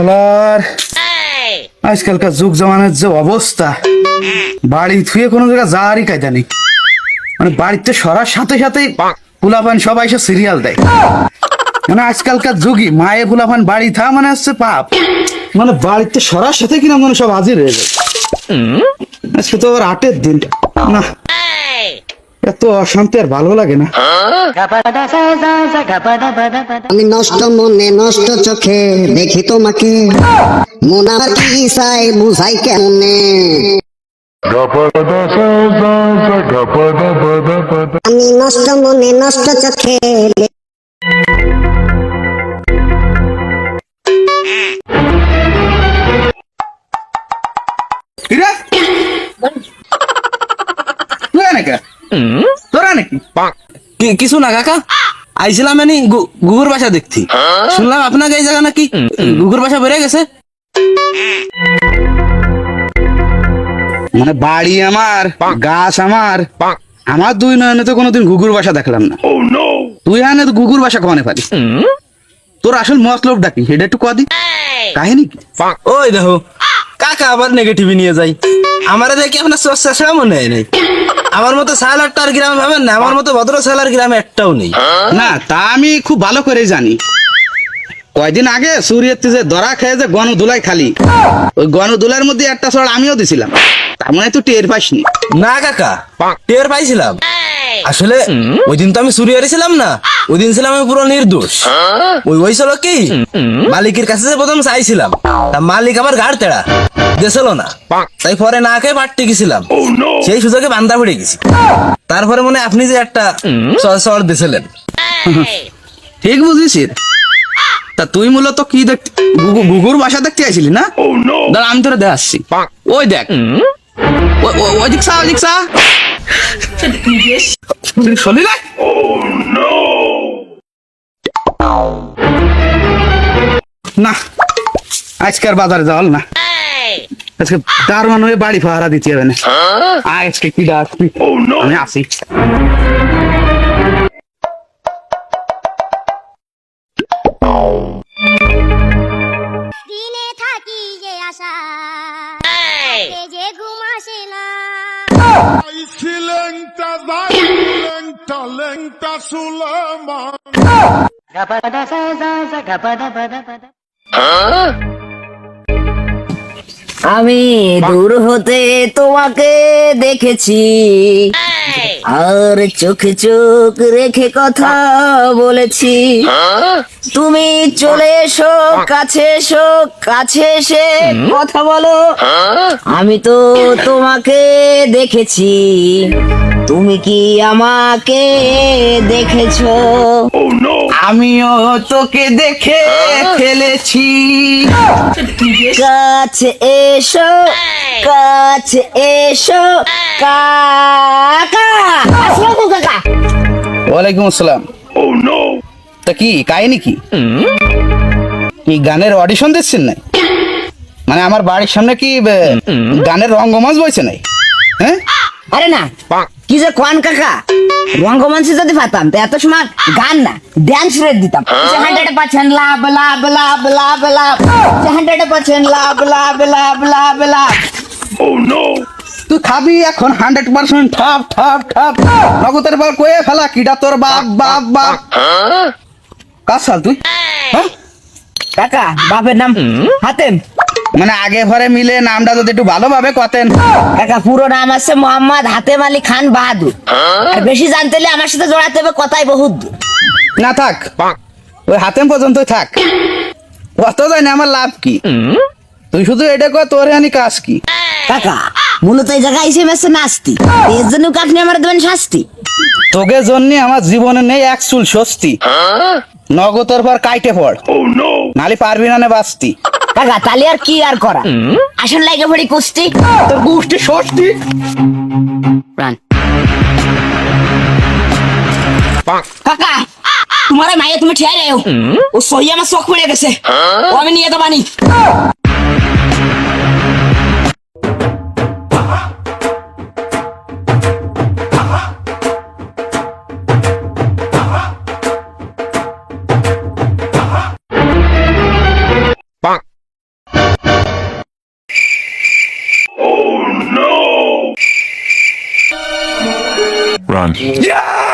শালার আজকালকার যুগ জমানের যে অবস্থা, বাড়ি থুয়ে কোনো জায়গা যাওয়ারই কায়দা নেই। মানে বাড়িতে সরার সাথে সাথেই পোলাপান সবাই এসে সিরিয়াল দেয়। মানে আজকালকার যুগই মায়ে পোলাপান বাড়ি থা মানে হচ্ছে পাপ। মানে বাড়িতে সরার সাথে কিনা মানে সব হাজির হয়ে যায়। আজকে তো আবার 8-এর দিন না, এত অশান্তি আর ভালো লাগে না। আমি নষ্ট মনে নষ্ট চোখে দেখি তোমাকে, মন আমার কি চাই বুঝাই কেমনে। আমি নষ্ট মনে নষ্ট চোখে তোরা নাকি কিছু না কাকা, আইছিলাম মানে গুগুর বাসা দেখছি। শুনলাম আপনাকে এই জায়গা নাকি গুগুর বাসা বেড়ে গেছে। মানে বাড়ি আমার, গাছ আমার, আমার দুই নয়নে তো কোনোদিন ঘুঘুর বাসা দেখলাম না। তুই হানে তো ঘুঘুর বাসা কনে পারিস? তোর আসল মতলব ডাকি সেটা একটু কদি কাহিনী কি? ওই দেখো কাকা আবার নেগেটিভি নিয়ে যাই। আমারে দেখি আপনার চর্চা সেরা মনে হয় নাই। আমার মতো সালারটার গ্রামে ভাবেন না, আমার মতো ভদ্র সালার গ্রামে একটাও নেই। না তা আমি খুব ভালো করেই জানি। কয়দিন আগে সুরিয়াতে যে ধরা খেয়ে যে গণধুলাই খালি, ওই গণধুলার মধ্যে একটা চড় আমিও দিছিলাম। তার মানে তুই টের পাসনি? না কাকা, টের পাইছিলাম। আসলে ওই দিন তো আমি চুরি হারিয়েছিলাম না, ওই দিন ছিলাম আমি পুরো নির্দোষ। ওই হয়েছিল কি, মালিকের কাছে যে প্রথম চাইছিলাম, তা মালিক আমার ঘাড় তেড়া দিয়েছিল না। তাই পরে না খেয়ে পাটতে গেছিলাম, সেই সুযোগে বান্দা পড়ে গেছি। তারপরে মনে হয় আপনি যে একটা চড় দিয়েছিলেন। ঠিক বুঝিস। তা তুই মূলত কি দেখতে ঘুঘুর বাসা দেখতে আইছিলি না? দাঁড়া আমি তোরা দেখাচ্ছি। ওই দেখ, ওই দিক সা, ওই দিক সা। শোনি না? না আজকের বাজারে যাওয়াল না, আজকে তার মানে বাড়ি পাহারা দিতে হবে না। আজকে কি ডাক আমি আসি। দিনে থাকি যে আশা যে ঘুম আসে না। আমি দূর হতে তোমাকে দেখেছি, আর চোখে চোখ রেখে কথা বলেছি। তুমি চলে এসো, কাছে এসো, কাছে এসে কথা বলো। আমি তো তোমাকে দেখেছি, তুমি কি আমাকে দেখেছো? আমিও তোকে দেখে ফেলেছি। কাছে এসো, কাছে এসো, কাকা। আসসালামু কাকা। ওয়ালাইকুম আসসালাম। তা কি কাহিনী কি? কি গানের অডিশন দিচ্ছেন না? মানে আমার বাড়ির সামনে কি গানের রঙ্গমঞ্চ বইছে নাই? হ্যাঁ আরে না, কি যে কোন কাকা, রঙ্গমঞ্চে যদি পাতাম তো এত সময় গান না ড্যান্স রেট দিতাম। 100% লাভ লাভ লাভ লাভ লাভ, 100% লাভ লাভ লাভ লাভ লাভ। তুই খাবি এখন 100% ঠাপ ঠাপ ঠাপ। নগদের পর কয়ে ফেলা কিডা তোর বাপ বাপ বাপ। কাসাল তুই? হ্যাঁ কাকা বাপের নাম হাতেম। মানে আগে ঘরে মিলে নামটা যদি একটু ভালোভাবে কতেন। কাকা পুরো নাম আছে মোহাম্মদ হাতেম আলী খান বাহাদুর। আর বেশি জানতে হলে আমার সাথে জড়াতে হবে, কথাই বহুত দূর। না থাক, ওই হাতেম পর্যন্তই থাক। কত যায় না আমার লাভ কি? তুই শুধু এটা কর তোর আনি কাজ কি? কাকা মূলত এই জায়গায় এসে মেসে নাস্তি, এর জন্য কি আপনি আমার দেবেন শাস্তি? তোকে জন্য আমার জীবনে নেই এক চুল স্বস্তি। নগতর পর কাইটে পড়, নালি পারবি না বাঁচতি। কাকা তালি আর কি আর করা, আসন লাগে ভরি কুস্তি। তোর গোষ্ঠী ষষ্ঠী। কাকা তোমার মায়ে তুমি ঠিয়া রে, ও সহি আমার চোখ পড়ে গেছে, ও আমি নিয়ে যাবানি। Run. Yeah!